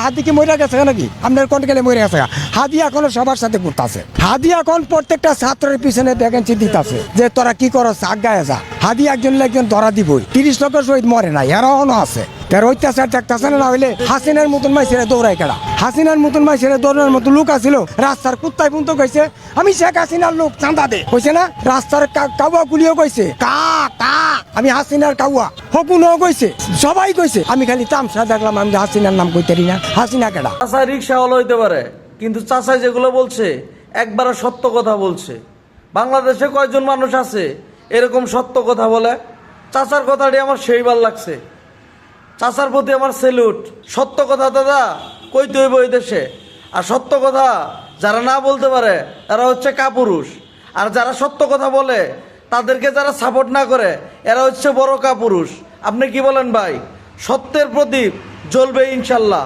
হাদি কি মরে গেছে নাকি আপনার কোন গেলে মরে গেছে হাদি এখনো সবার সাথে ঘুরতেছে হাদি এখন প্রত্যেকটা ছাত্রের পিছনে ভ্যাকেন্সি দিতেছে যে তোরা কি করছ আগায় যা হাদি একজন ধরা দিবই 30 লক্ষ শহীদ মরে নাই এরাও আছে তার অত্যাচার দেখতেছে না হইলে হাসিনার মতন মাইছেরে দৌড়ায় কেডা হাসিনার মতন মাইছেরে দৌড়ানোর মতো লোক আছিল রাস্তার কুত্তায় পুন্ত কইছে আমি শেখ হাসিনার লোক চাঁদা দে কইছে না রাস্তার কাউয়া গুলিও কইছে কা কা আমি হাসিনার কাউয়া হকুনও কইছে সবাই কইছে আমি খালি তামসা দেখলাম আমি হাসিনার নাম কইতেরি না হাসিনা কেডা চাচা রিক্সাওয়ালা হইতে পারে কিন্তু চাচা যেগুলো বলছে একবারে সত্য কথা বলছে। বাংলাদেশে কয়জন মানুষ আছে এরকম সত্য কথা বলে? চাচার কথাটি আমার সেইবার লাগছে, চাচার প্রতি আমার সেলুট। সত্য কথা দাদা কইতে হইব এই দেশে, আর সত্য কথা যারা না বলতে পারে তারা হচ্ছে কাপুরুষ, আর যারা সত্য কথা বলে তাদেরকে যারা সাপোর্ট না করে এরা হচ্ছে বড় কাপুরুষ। আপনি কি বলেন ভাই? সত্যের প্রদীপ জ্বলবে ইনশাল্লাহ।